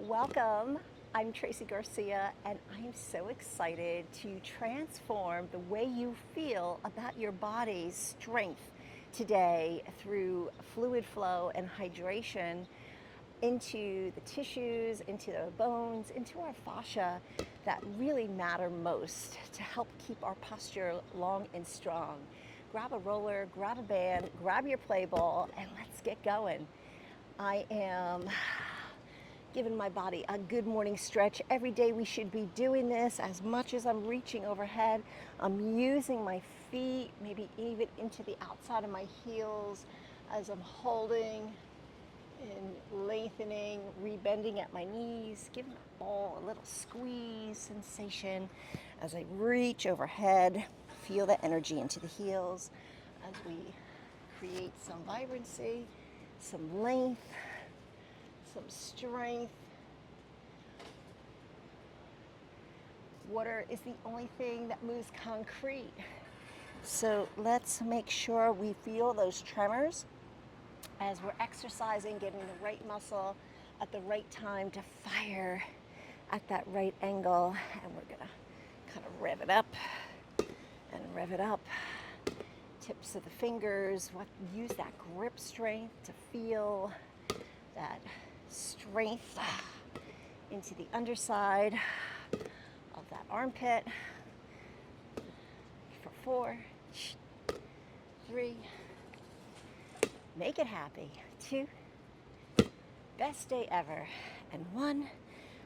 Welcome. I'm Tracy Garcia, and I'm so excited to transform the way you feel about your body's strength today through fluid flow and hydration into the tissues, into the bones, into our fascia that really matter most to help keep our posture long and strong. Grab a roller, grab a band, grab your play ball, and let's get going. I am giving my body a good morning stretch. Every day we should be doing this. As much as I'm reaching overhead, I'm using my feet, maybe even into the outside of my heels as I'm holding and lengthening, rebending at my knees, giving the ball a little squeeze sensation as I reach overhead. Feel the energy into the heels as we create some vibrancy, some length, some strength. Water is the only thing that moves concrete. So let's make sure we feel those tremors as we're exercising, getting the right muscle at the right time to fire at that right angle. And we're gonna kind of rev it up and rev it up. Tips of the fingers, use that grip strength to feel that strength into the underside of that armpit. For 4, 3, make it happy. 2, best day ever. And 1,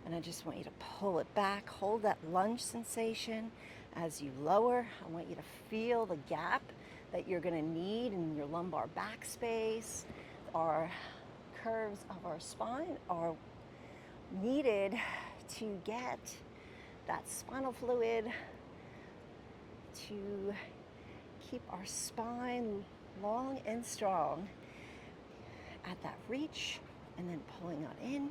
and I just want you to pull it back. Hold that lunge sensation as you lower. I want you to feel the gap that you're going to need in your lumbar back space. Our curves of our spine are needed to get that spinal fluid to keep our spine long and strong. At that reach, and then pulling on in.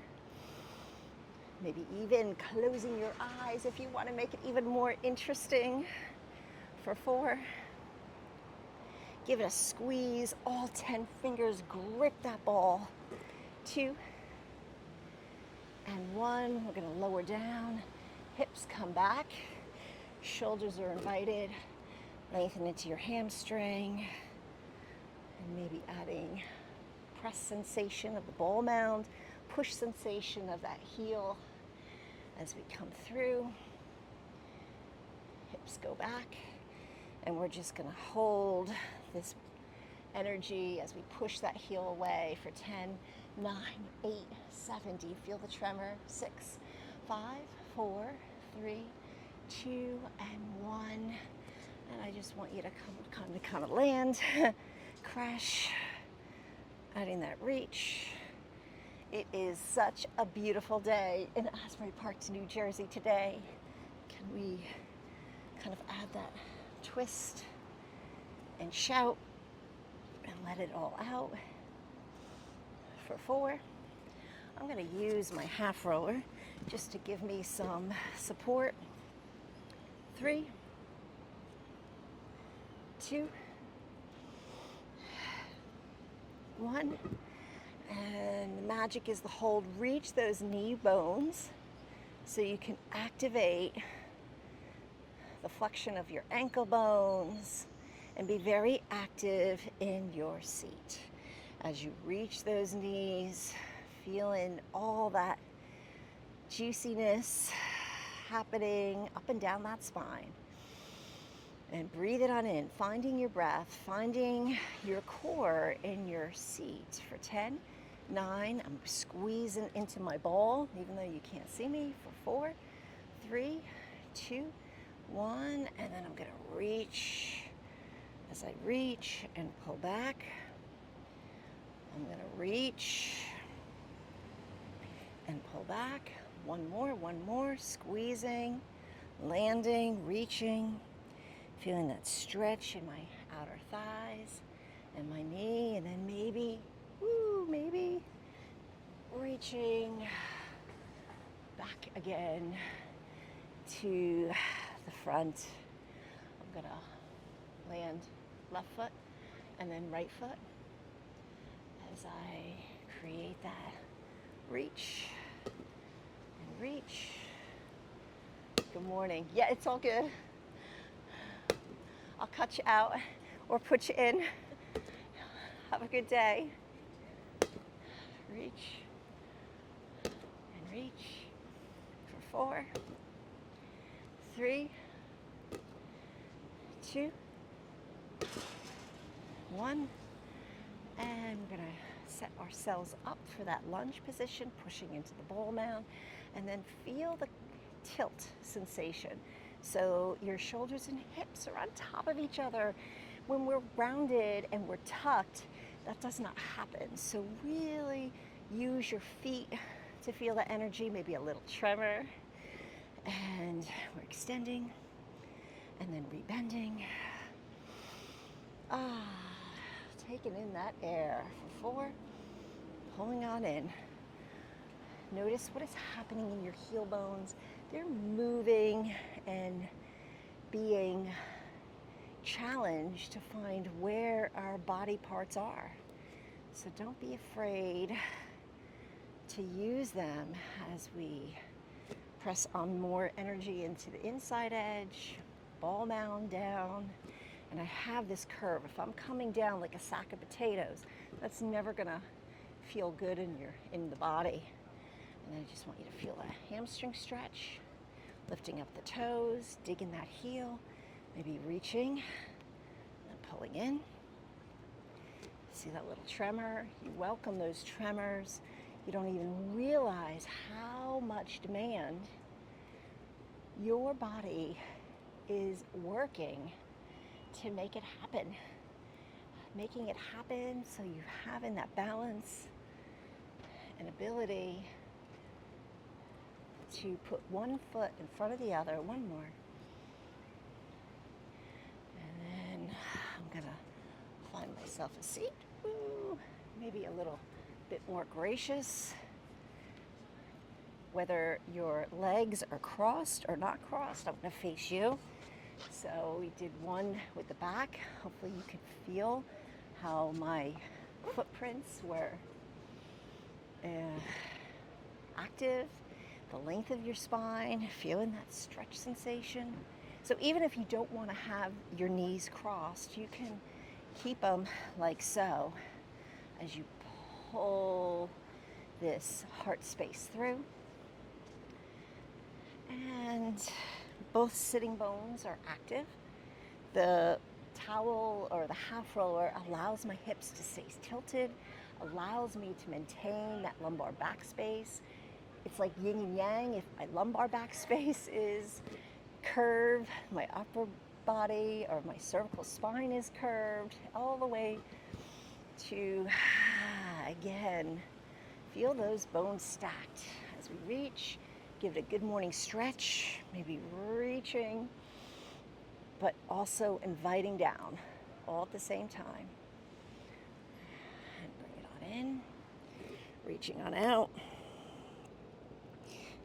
Maybe even closing your eyes if you want to make it even more interesting. For 4, give it a squeeze. All 10 fingers grip that ball. 2, and 1. We're going to lower down. Hips come back. Shoulders are invited. Lengthen into your hamstring. And maybe adding press sensation of the ball mound, push sensation of that heel as we come through. Hips go back, and we're just going to hold this energy as we push that heel away for 10, 9, 8, 7. Do you feel the tremor? 6, 5, 4, 3, 2, and 1. And I just want you to kind of land, crash. Adding that reach. It is such a beautiful day in Asbury Park, New Jersey today. Can we kind of add that twist and shout and let it all out? For 4, I'm going to use my half roller just to give me some support. 3, 2, 1, and the magic is the hold. Reach those knee bones so you can activate the flexion of your ankle bones and be very active in your seat. As you reach those knees, feeling all that juiciness happening up and down that spine. And breathe it on in, finding your breath, finding your core in your seat. For 10, 9, I'm squeezing into my ball, even though you can't see me. For 4, 3, 2, 1, and then I'm going to reach. As I reach and pull back, I'm going to reach and pull back. One more, squeezing, landing, reaching. Feeling that stretch in my outer thighs and my knee, and then maybe reaching back again to the front. I'm gonna land left foot and then right foot as I create that reach Reach. Good morning. Yeah, it's all good. I'll cut you out or put you in. Have a good day. Reach and reach for 4, 3, 2, 1. And we're going to set ourselves up for that lunge position, pushing into the ball mound, and then feel the tilt sensation. So your shoulders and hips are on top of each other. When we're rounded and we're tucked, that does not happen. So really use your feet to feel that energy, maybe a little tremor. And we're extending and then rebending. Taking in that air for 4, pulling on in. Notice what is happening in your heel bones. They're moving and being challenged to find where our body parts are. So don't be afraid to use them as we press on more energy into the inside edge, ball mound down. And I have this curve. If I'm coming down like a sack of potatoes, that's never gonna feel good in the body. And I just want you to feel a hamstring stretch, lifting up the toes, digging that heel, maybe reaching and pulling in. See that little tremor? You welcome those tremors. You don't even realize how much demand your body is working to make it happen. Making it happen so you have in that balance and ability to put one foot in front of the other. One more. And then I'm gonna find myself a seat. Ooh, maybe a little bit more gracious. Whether your legs are crossed or not crossed, I'm gonna face you. So we did one with the back. Hopefully you can feel how my footprints were active, the length of your spine, feeling that stretch sensation. So even if you don't want to have your knees crossed, you can keep them like so as you pull this heart space through. And both sitting bones are active. The towel or the half roller allows my hips to stay tilted, allows me to maintain that lumbar back space. It's like yin and yang. If my lumbar back space is curved, my upper body or my cervical spine is curved, all the way to, again, feel those bones stacked as we reach. Give it a good morning stretch, maybe reaching, but also inviting down all at the same time. And bring it on in, reaching on out,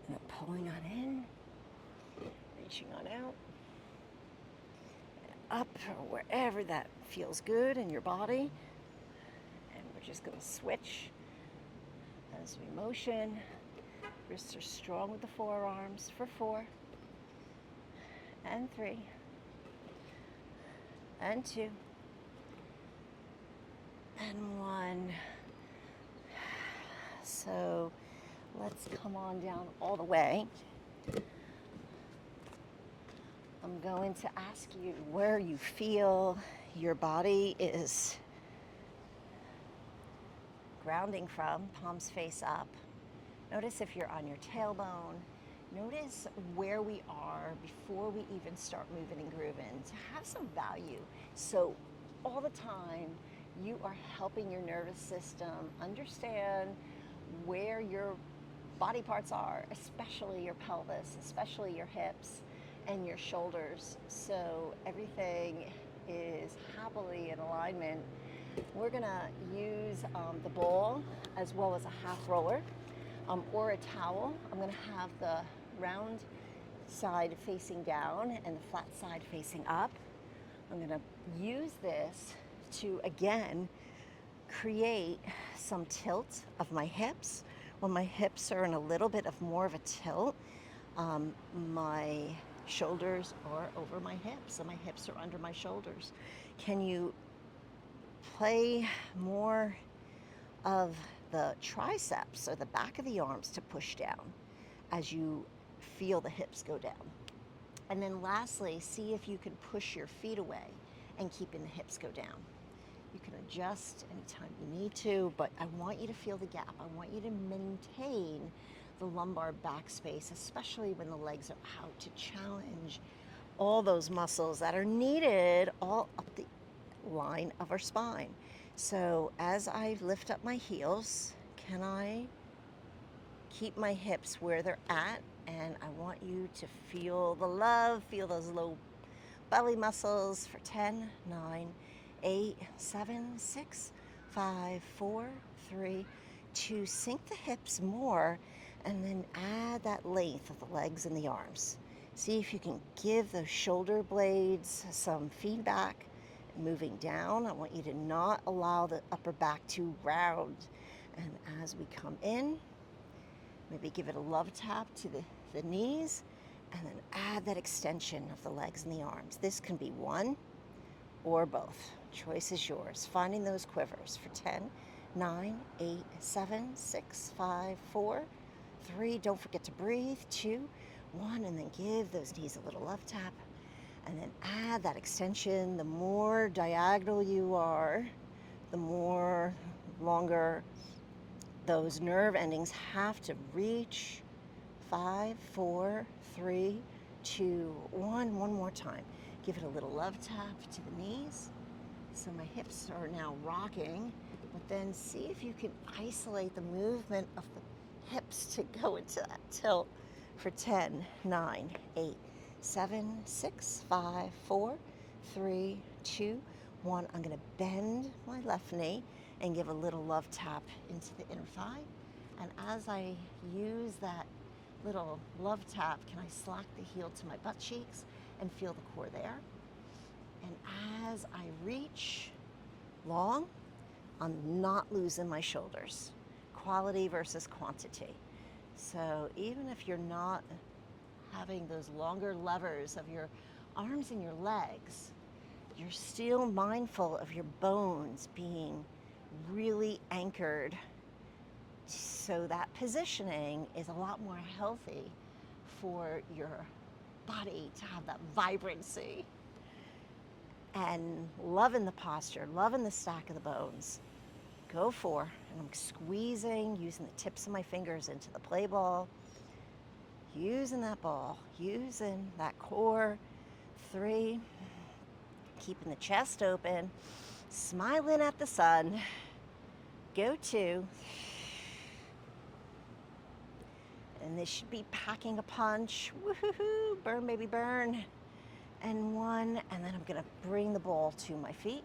and then pulling on in, reaching on out, and up or wherever that feels good in your body. And we're just going to switch as we motion. Wrists are strong with the forearms for 4, and 3, and 2, and 1. So let's come on down all the way. I'm going to ask you where you feel your body is grounding from, palms face up. Notice if you're on your tailbone. Notice where we are before we even start moving and grooving to have some value. So all the time you are helping your nervous system understand where your body parts are, especially your pelvis, especially your hips and your shoulders. So everything is happily in alignment. We're gonna use the ball as well as a half roller. Or a towel. I'm going to have the round side facing down and the flat side facing up. I'm going to use this to, again, create some tilt of my hips when my hips are in a little bit of more of a tilt, um, my shoulders are over my hips and my hips are under my shoulders. Can you play more of the triceps or the back of the arms to push down as you feel the hips go down? And then lastly, see if you can push your feet away and keeping the hips go down. You can adjust anytime you need to, but I want you to feel the gap. I want you to maintain the lumbar back space, especially when the legs are out, to challenge all those muscles that are needed all up the line of our spine. So as I lift up my heels, can I keep my hips where they're at? And I want you to feel the love, feel those low belly muscles for 10, 9, 8, 7, 6, 5, 4, 3, 2. Sink the hips more and then add that length of the legs and the arms. See if you can give those shoulder blades some feedback. Moving down, I want you to not allow the upper back to round. And as we come in, maybe give it a love tap to the knees, and then add that extension of the legs and the arms. This can be one or both. Choice is yours. Finding those quivers for 10, 9, 8, 7, 6, 5, 4, 3. Don't forget to breathe. 2, 1, and then give those knees a little love tap. And then add that extension. The more diagonal you are, the more longer those nerve endings have to reach. 5, 4, 3, 2, 1. One more time. Give it a little love tap to the knees. So my hips are now rocking, but then see if you can isolate the movement of the hips to go into that tilt for 10, 9, 8, 7, 6, 5, 4, 3, 2, 1. I'm going to bend my left knee and give a little love tap into the inner thigh. And as I use that little love tap, can I slack the heel to my butt cheeks and feel the core there? And as I reach long, I'm not losing my shoulders. Quality versus quantity. So even if you're not having those longer levers of your arms and your legs, you're still mindful of your bones being really anchored, so that positioning is a lot more healthy for your body to have that vibrancy. And loving the posture, loving the stack of the bones. Go for, and I'm squeezing, using the tips of my fingers into the play ball, using that ball, using that core. 3, keeping the chest open, smiling at the sun. Go 2, and this should be packing a punch. Woohoo, burn baby burn. And 1, and then I'm gonna bring the ball to my feet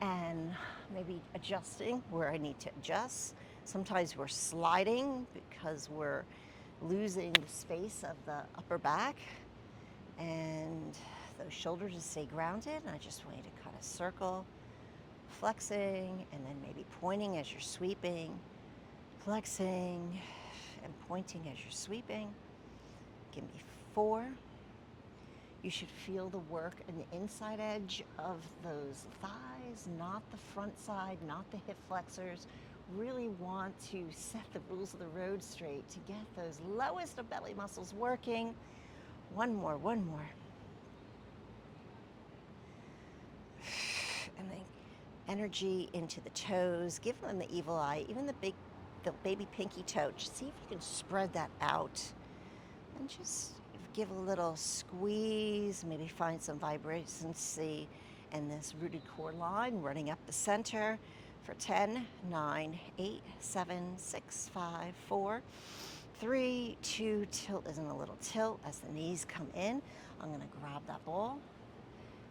and maybe adjusting where I need to adjust. Sometimes we're sliding because we're losing the space of the upper back and those shoulders to stay grounded. And I just want you to kind of circle, flexing, and then maybe pointing as you're sweeping, flexing and pointing as you're sweeping. Give me 4. You should feel the work in the inside edge of those thighs, not the front side, not the hip flexors. Really want to set the rules of the road straight to get those lowest of belly muscles working. One more. And then energy into the toes. Give them the evil eye, even the baby pinky toe. Just see if you can spread that out. And just give a little squeeze, maybe find some vibrancy in this rooted core line, running up the center for 10, 9, 8, 7, 6, 5, 4, 3, 2, tilt isn't a little tilt as the knees come in. I'm gonna grab that ball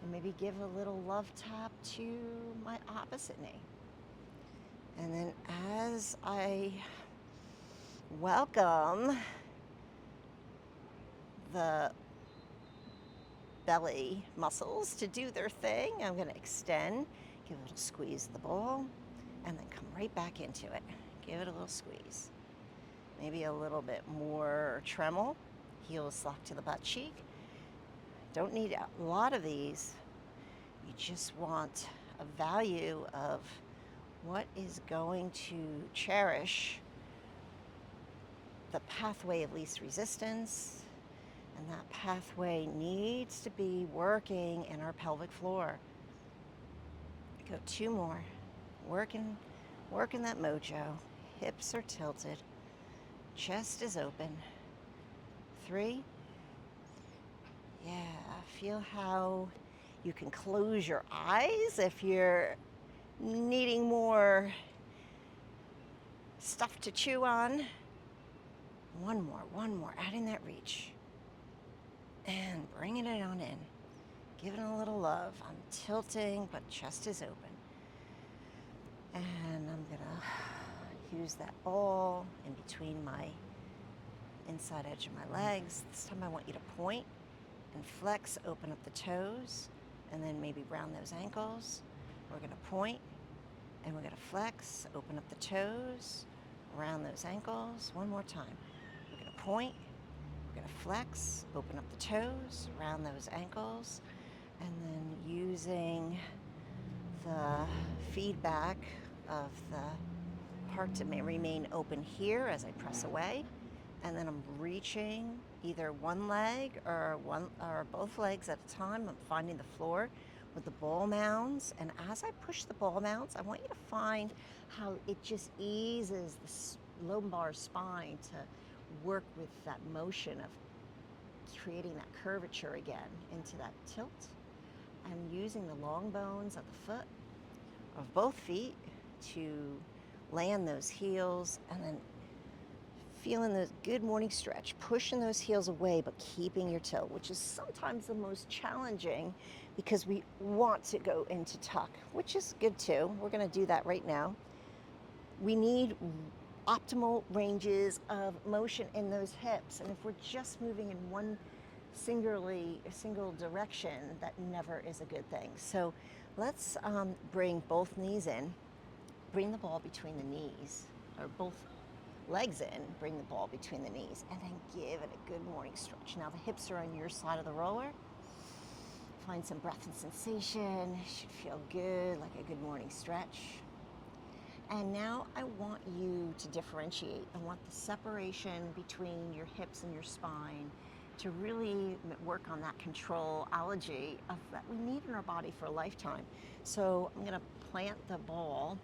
and maybe give a little love tap to my opposite knee. And then as I welcome the belly muscles to do their thing, I'm going to extend, give a little squeeze of the ball, and then come right back into it. Give it a little squeeze. maybe a little bit more tremble. Heels lock to the butt cheek. Don't need a lot of these. You just want a value of what is going to cherish the pathway of least resistance, and that pathway needs to be working in our pelvic floor. Go 2 more. Working that mojo. Hips are tilted. Chest is open. 3. Yeah, feel how you can close your eyes if you're needing more stuff to chew on. One more, adding that reach. And bringing it on in. Giving it a little love. I'm tilting, but chest is open. And I'm gonna use that ball in between my inside edge of my legs. This time I want you to point and flex, open up the toes, and then maybe round those ankles. We're gonna point and we're gonna flex, open up the toes, round those ankles. One more time. We're gonna point, we're gonna flex, open up the toes, round those ankles, and then using the feedback of the part to remain open here as I press away. And then I'm reaching either one leg or both legs at a time. I'm finding the floor with the ball mounds. And as I push the ball mounds, I want you to find how it just eases the lumbar spine to work with that motion of creating that curvature again into that tilt. And using the long bones of the foot, of both feet, to land those heels, and then feeling the good morning stretch, pushing those heels away but keeping your tilt, which is sometimes the most challenging because we want to go into tuck, which is good too. We're going to do that right now. We need optimal ranges of motion in those hips, and if we're just moving in one single direction, that never is a good thing. So let's bring both knees in, bring the ball between the knees, or both legs in, bring the ball between the knees, and then give it a good morning stretch. Now the hips are on your side of the roller. Find some breath and sensation. It should feel good, like a good morning stretch. And now I want you to differentiate. I want the separation between your hips and your spine to really work on that controlology that we need in our body for a lifetime. So I'm going to plant the ball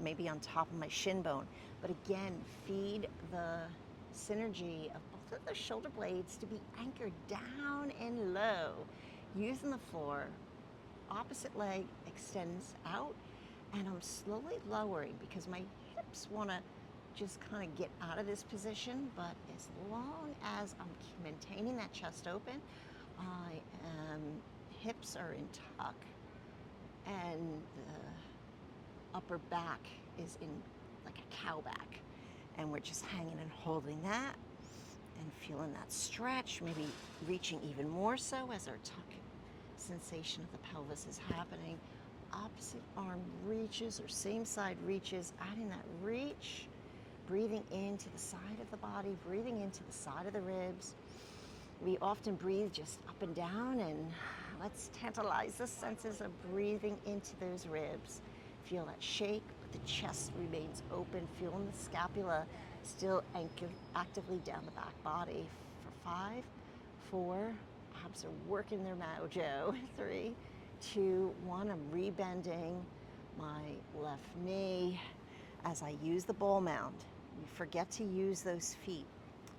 maybe on top of my shin bone, but again, feed the synergy of both of the shoulder blades to be anchored down and low, using the floor. Opposite leg extends out, and I'm slowly lowering because my hips want to just kind of get out of this position, but as long as I'm maintaining that chest open, hips are in tuck, and the upper back is in like a cow back, and we're just hanging and holding that and feeling that stretch, maybe reaching even more so as our tuck sensation of the pelvis is happening. Opposite arm reaches or same side reaches, adding that reach, breathing into the side of the body, breathing into the side of the ribs. We often breathe just up and down, and let's tantalize the senses of breathing into those ribs. Feel that shake, but the chest remains open, feeling the scapula still actively down the back body. For 5, 4, abs are working their mojo. 3, 2, 1, I'm rebending my left knee as I use the ball mound. You forget to use those feet.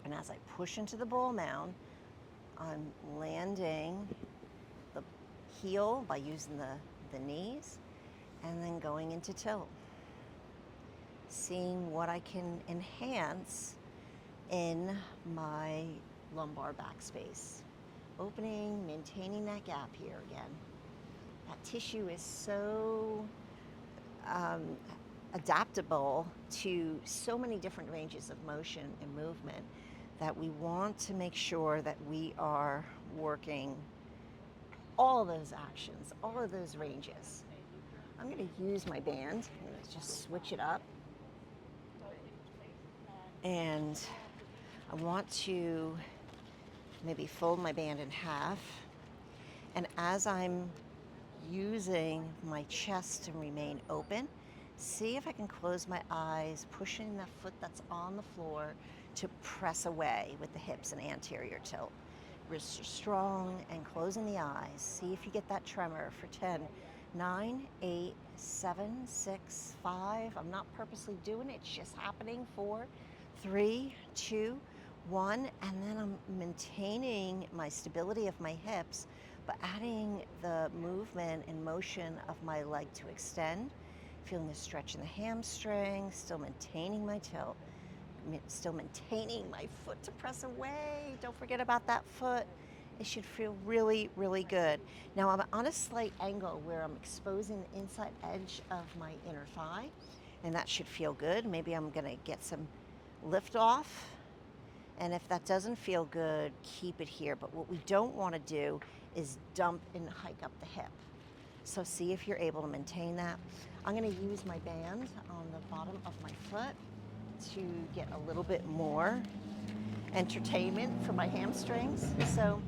And as I push into the ball mound, I'm landing the heel by using the knees, and then going into tilt. Seeing what I can enhance in my lumbar backspace. Opening, maintaining that gap here again. That tissue is so adaptable to so many different ranges of motion and movement that we want to make sure that we are working all of those actions, all of those ranges. I'm going to use my band. I'm going to just switch it up. And I want to maybe fold my band in half. And as I'm using my chest to remain open, see if I can close my eyes, pushing the foot that's on the floor to press away with the hips and anterior tilt. Wrists are strong and closing the eyes. See if you get that tremor for 10, 9, 8, 7, 6, 5. I'm not purposely doing it, it's just happening. 4, 3, 2, 1. And then I'm maintaining my stability of my hips, but adding the movement and motion of my leg to extend. Feeling the stretch in the hamstring, still maintaining my tilt, still maintaining my foot to press away. Don't forget about that foot. It should feel really, really good. Now I'm on a slight angle where I'm exposing the inside edge of my inner thigh, and that should feel good. Maybe I'm gonna get some lift off. And if that doesn't feel good, keep it here. But what we don't want to do is dump and hike up the hip. So see if you're able to maintain that. I'm going to use my band on the bottom of my foot to get a little bit more entertainment for my hamstrings. So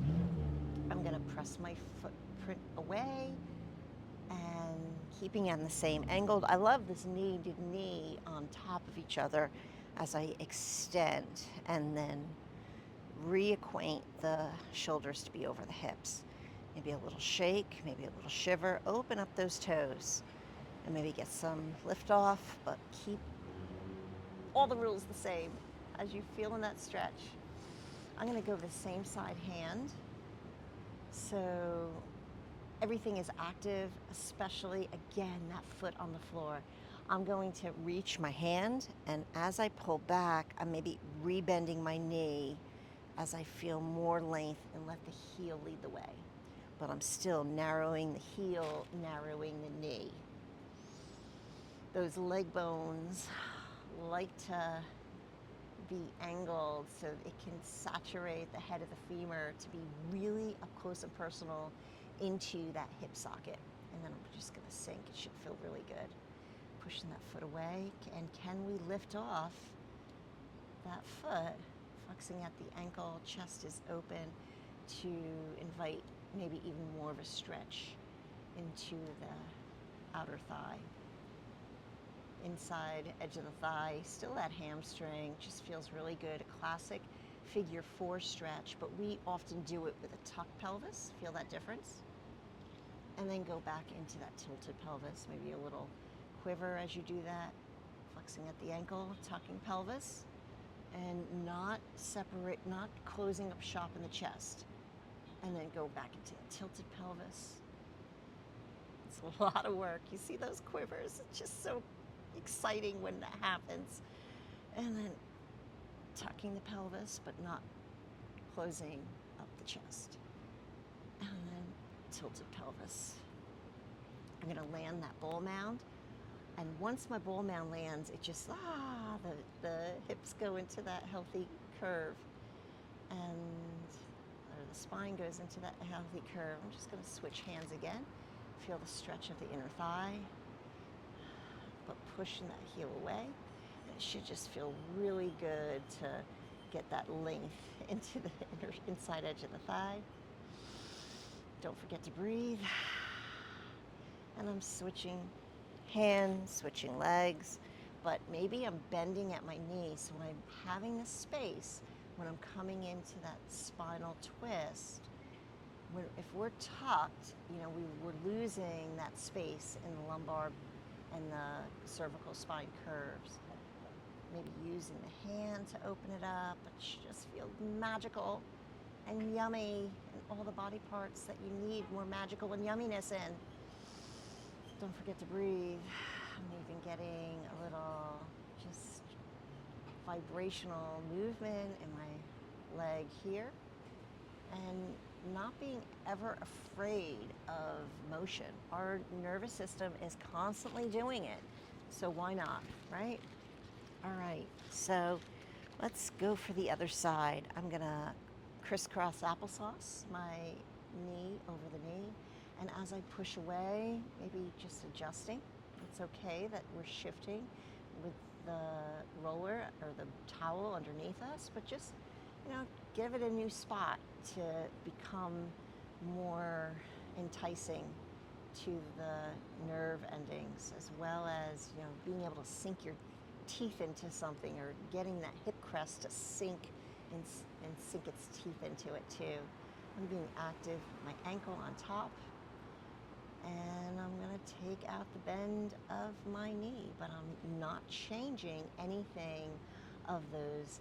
I'm going to press my footprint away and keeping on the same angle. I love this knee to knee on top of each other as I extend and then reacquaint the shoulders to be over the hips. Maybe a little shake, maybe a little shiver. Open up those toes and maybe get some lift off, but keep all the rules the same as you feel in that stretch. I'm going to go the same side hand. So everything is active, especially, again, that foot on the floor. I'm going to reach my hand, and as I pull back, I'm maybe rebending my knee as I feel more length and let the heel lead the way. But I'm still narrowing the heel, narrowing the knee. Those leg bones like to be angled so it can saturate the head of the femur to be really up close and personal into that hip socket. And then I'm just gonna sink. It should feel really good. Pushing that foot away. And can we lift off that foot, flexing at the ankle, chest is open, to invite maybe even more of a stretch into the outer thigh. Inside edge of the thigh, still that hamstring, just feels really good. A classic figure 4 stretch, but we often do it with a tucked pelvis. Feel that difference? And then go back into that tilted pelvis, maybe a little quiver as you do that, flexing at the ankle, tucking pelvis, and not closing up shop in the chest. And then go back into the tilted pelvis. It's a lot of work. You see those quivers? It's just so exciting when that happens. And then tucking the pelvis, but not closing up the chest. And then tilted pelvis. I'm gonna land that ball mound. And once my ball mound lands, it just, the hips go into that healthy curve. Or the spine goes into that healthy curve. I'm just gonna switch hands again. Feel the stretch of the inner thigh, but pushing that heel away. And it should just feel really good to get that length into the inside edge of the thigh. Don't forget to breathe. And I'm switching hands, switching legs, but maybe I'm bending at my knee, so when I'm having this space, when I'm coming into that spinal twist, if we're tucked, we're losing that space in the lumbar and the cervical spine curves. Maybe using the hand to open it up, it should just feel magical and yummy, and all the body parts that you need more magical and yumminess in. Don't forget to breathe. I'm even getting a little just vibrational movement in my leg here, and not being ever afraid of motion. Our nervous system is constantly doing it, so why not, right? All right, so let's go for the other side. I'm gonna crisscross applesauce my knee over the knee, and as I push away, maybe just adjusting. It's okay that we're shifting with the roller or the towel underneath us, but just, give it a new spot to become more enticing to the nerve endings, as well as, being able to sink your teeth into something, or getting that hip crest to sink and sink its teeth into it too. I'm being active, my ankle on top, and I'm going to take out the bend of my knee, but I'm not changing anything of those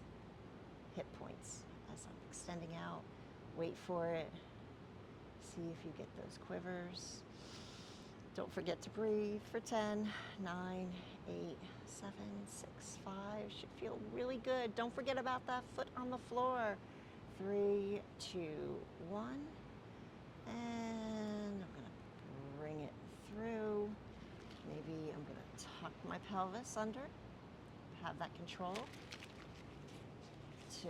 hip points as I'm extending out. Wait for it. See if you get those quivers. Don't forget to breathe for 10, 9, 8, 7, 6, 5. Should feel really good. Don't forget about that foot on the floor. 3, 2, 1. And I'm going to bring it through. Maybe I'm going to tuck my pelvis under, have that control to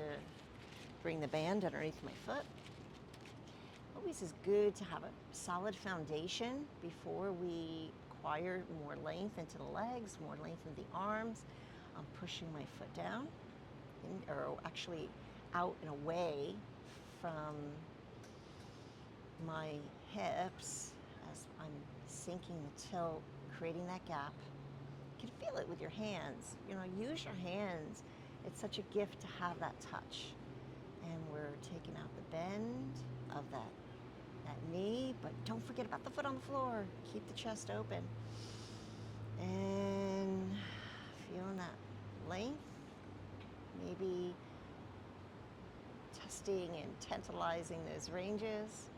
bring the band underneath my foot. Always is good to have a solid foundation before we acquire more length into the legs, more length into the arms. I'm pushing my foot down, or actually out and away from my hips as I'm sinking the tilt, creating that gap. You can feel it with your hands. Use your hands. It's such a gift to have that touch. And we're taking out the bend of that knee, but don't forget about the foot on the floor. Keep the chest open. And feeling that length, maybe testing and tantalizing those ranges,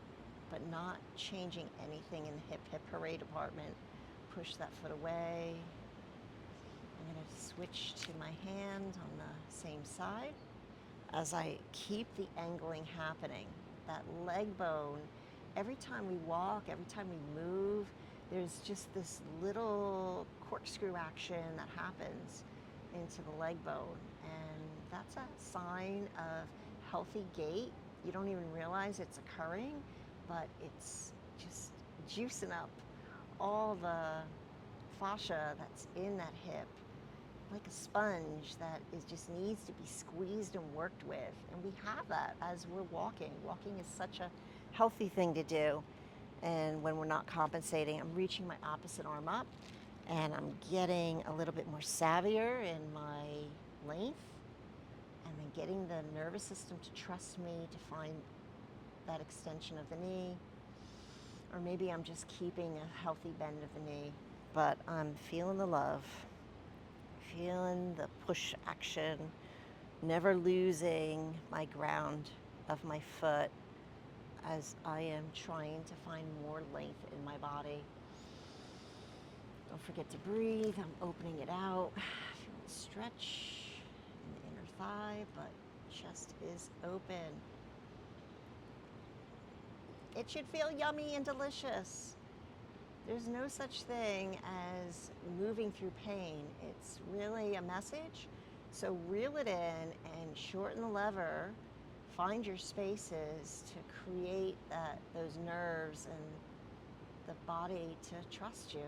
but not changing anything in the hip hooray department. Push that foot away. I'm going to switch to my hand on the same side as I keep the angling happening. That leg bone, every time we walk, every time we move, there's just this little corkscrew action that happens into the leg bone. And that's a sign of healthy gait. You don't even realize it's occurring, but it's just juicing up all the fascia that's in that hip, like a sponge that just needs to be squeezed and worked with. And we have that as we're walking. Walking is such a healthy thing to do. And when we're not compensating, I'm reaching my opposite arm up, and I'm getting a little bit more savvier in my length, and then getting the nervous system to trust me to find that extension of the knee. Or maybe I'm just keeping a healthy bend of the knee, but I'm feeling the love, feeling the push action, never losing my ground of my foot as I am trying to find more length in my body. Don't forget to breathe. I'm opening it out. Feeling stretch in the inner thigh, but chest is open. It should feel yummy and delicious. There's no such thing as moving through pain. It's really a message. So reel it in and shorten the lever. Find your spaces to create those nerves and the body to trust you.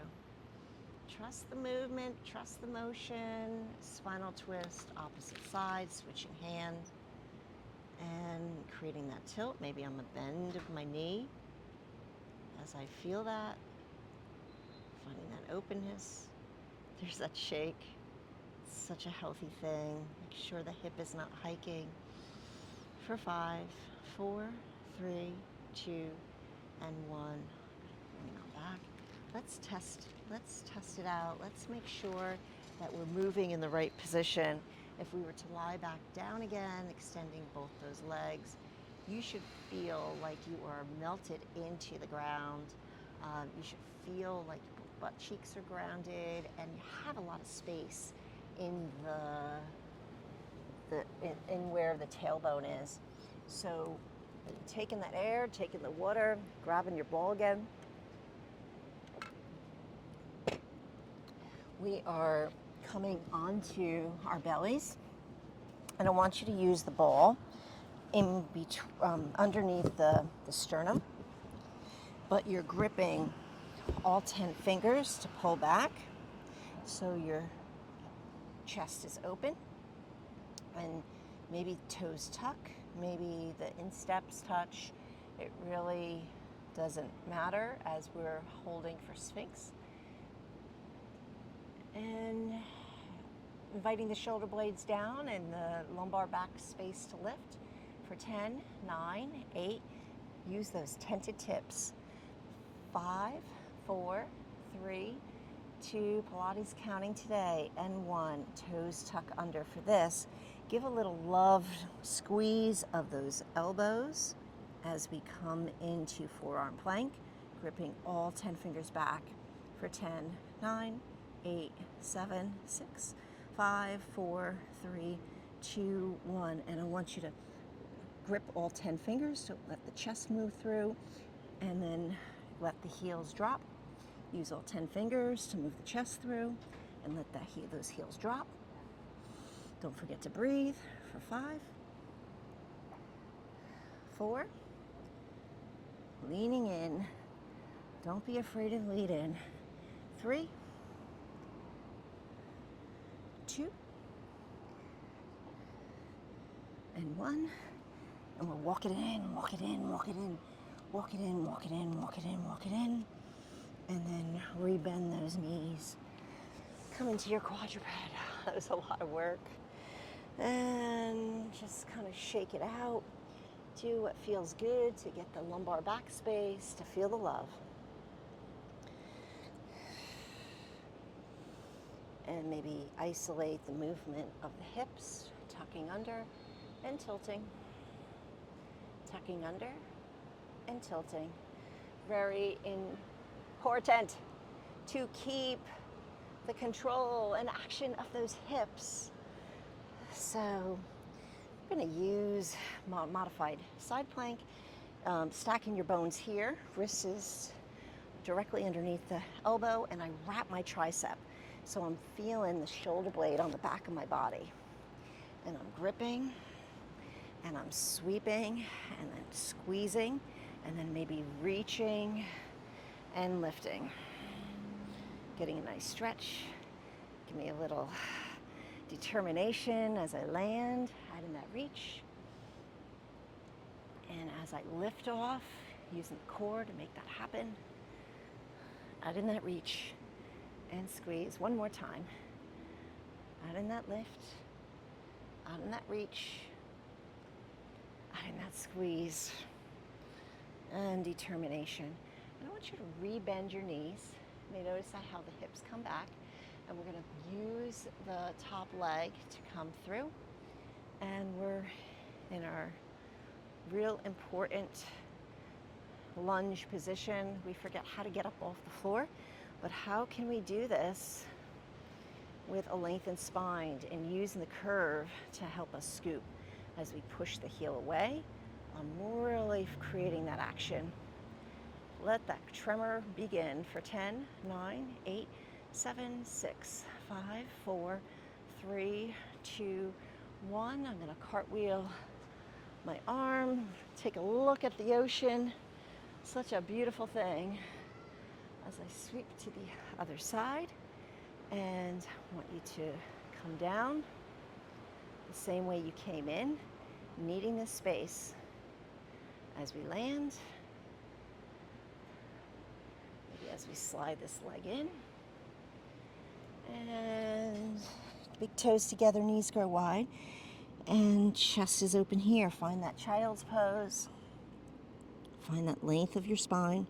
Trust the movement, trust the motion. Spinal twist, opposite side, switching hand, and creating that tilt, maybe on the bend of my knee. As I feel that, finding that openness, there's that shake. It's such a healthy thing. Make sure the hip is not hiking. For 5, 4, 3, 2, and 1. Bring it on back. Let's test it out. Let's make sure that we're moving in the right position. If we were to lie back down again, extending both those legs, you should feel like you are melted into the ground. You should feel like your butt cheeks are grounded, and you have a lot of space in in where the tailbone is. So taking that air, taking the water, grabbing your ball again. We are coming onto our bellies, and I want you to use the ball in underneath the sternum, but you're gripping all 10 fingers to pull back. So you're chest is open, and maybe toes tuck, maybe the insteps touch. It really doesn't matter as we're holding for Sphinx. And inviting the shoulder blades down and the lumbar back space to lift for 10, 9, 8. Use those tented tips. 5, 4, 3, 2, Pilates counting today, and 1. Toes tuck under for this. Give a little love squeeze of those elbows as we come into forearm plank, gripping all 10 fingers back for 10, 9, 8, 7, 6, 5, 4, 3, 2, 1. And I want you to grip all 10 fingers, so let the chest move through, and then let the heels drop. Use all 10 fingers to move the chest through, and let those heels drop. Don't forget to breathe for 5, 4, leaning in. Don't be afraid to lean in. 3, 2, and 1. And we'll walk it in, walk it in, walk it in, walk it in, walk it in, walk it in, walk it in. And then rebend those knees. Come into your quadruped. That was a lot of work. And just kind of shake it out. Do what feels good to get the lumbar back space, to feel the love. And maybe isolate the movement of the hips, tucking under and tilting. Tucking under and tilting. Very important to keep the control and action of those hips. So I'm going to use modified side plank, stacking your bones here, wrists is directly underneath the elbow, and I wrap my tricep. So I'm feeling the shoulder blade on the back of my body. And I'm gripping, and I'm sweeping, and then squeezing, and then maybe reaching and lifting. Getting a nice stretch. Give me a little determination as I land, out in that reach. And as I lift off, using the core to make that happen, out in that reach and squeeze. One more time. Out in that lift, out in that reach, out in that squeeze, and determination. And I want you to rebend your knees. You may notice how the hips come back, and we're going to use the top leg to come through, and we're in our real important lunge position. We forget how to get up off the floor, but how can we do this with a lengthened spine and using the curve to help us scoop as we push the heel away? I'm really creating that action. Let that tremor begin for 10, 9, 8, 7, 6, 5, 4, 3, 2, 1. I'm going to cartwheel my arm, take a look at the ocean. Such a beautiful thing. As I sweep to the other side, and I want you to come down the same way you came in, needing this space. As we land, maybe as we slide this leg in, and big toes together, knees grow wide, and chest is open here. Find that child's pose. Find that length of your spine.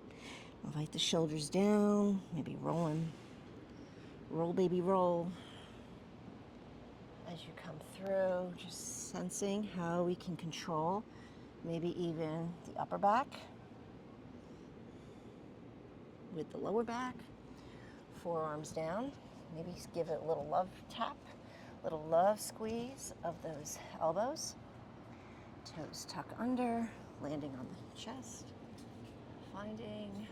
Invite the shoulders down, maybe rolling. Roll, baby, roll. As you come through, just sensing how we can control maybe even the upper back with the lower back. Forearms down. Maybe give it a little love tap, little love squeeze of those elbows. Toes tuck under, landing on the chest. Finding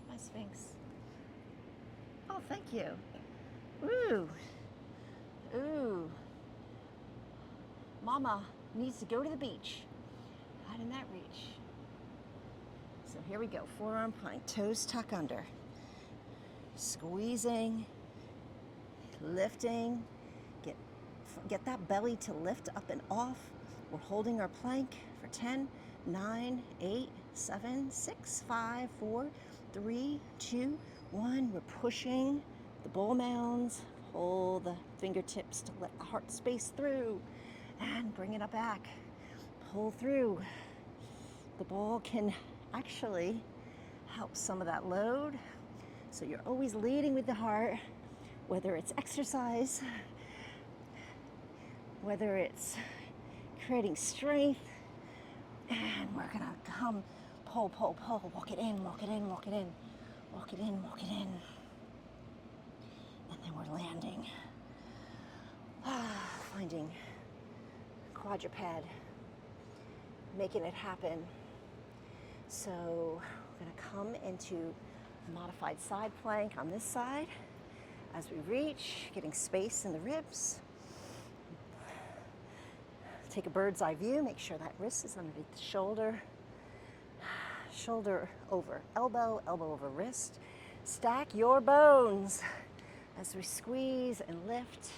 my Sphinx. Oh, thank you. Ooh. Ooh. Mama needs to go to the beach. Out in that reach. So here we go. Forearm plank. Toes tuck under. Squeezing. Lifting. Get that belly to lift up and off. We're holding our plank for 10, 9, 8, 7, 6, 5, 4, 3, 2, 1. We're pushing the bull mounds. Pull the fingertips to let the heart space through. And bring it up back. Pull through. The ball can actually help some of that load. So you're always leading with the heart, whether it's exercise, whether it's creating strength. And we're gonna come, pull, pull, pull, walk it in, walk it in, walk it in, walk it in, walk it in. And then we're landing. Finding quadruped, making it happen. So we're gonna come into modified side plank on this side as we reach, getting space in the ribs. Take a bird's eye view, make sure that wrist is underneath the shoulder. Shoulder over elbow, elbow over wrist. Stack your bones as we squeeze and lift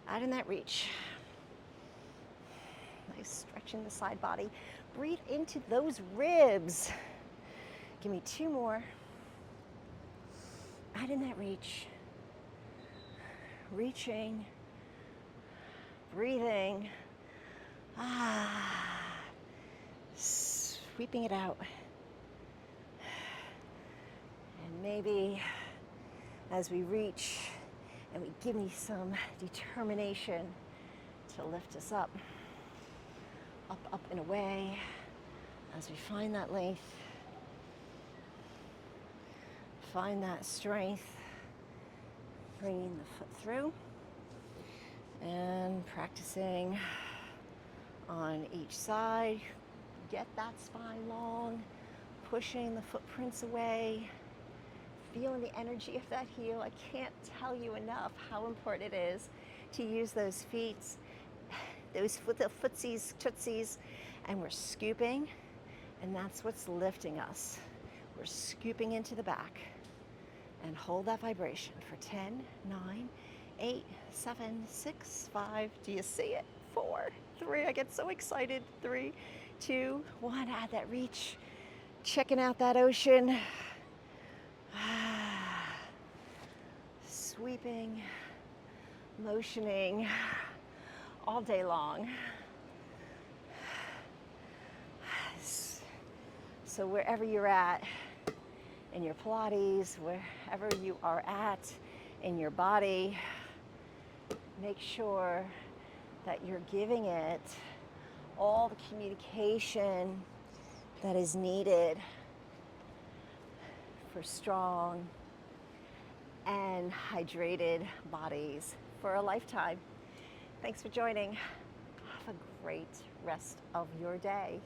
out in that reach. Nice stretch in the side body. Breathe into those ribs. Give me 2 more. Out in that reach. Reaching. Breathing. Sweeping it out. And maybe as we reach and we give me some determination to lift us up. Up, up and away as we find that length. Find that strength. Bringing the foot through. And practicing on each side. Get that spine long, pushing the footprints away, feeling the energy of that heel. I can't tell you enough how important it is to use those feet, those footsies, tootsies, and we're scooping, and that's what's lifting us. We're scooping into the back, and hold that vibration for 10, 9, 8, 7, 6, 5. Do you see it? 4, 3. I get so excited. 3, 2, 1. Add that reach. Checking out that ocean. Sweeping, motioning all day long. So wherever you're at in your Pilates, wherever you are at in your body, make sure that you're giving it all the communication that is needed for strong and hydrated bodies for a lifetime. Thanks for joining. Have a great rest of your day.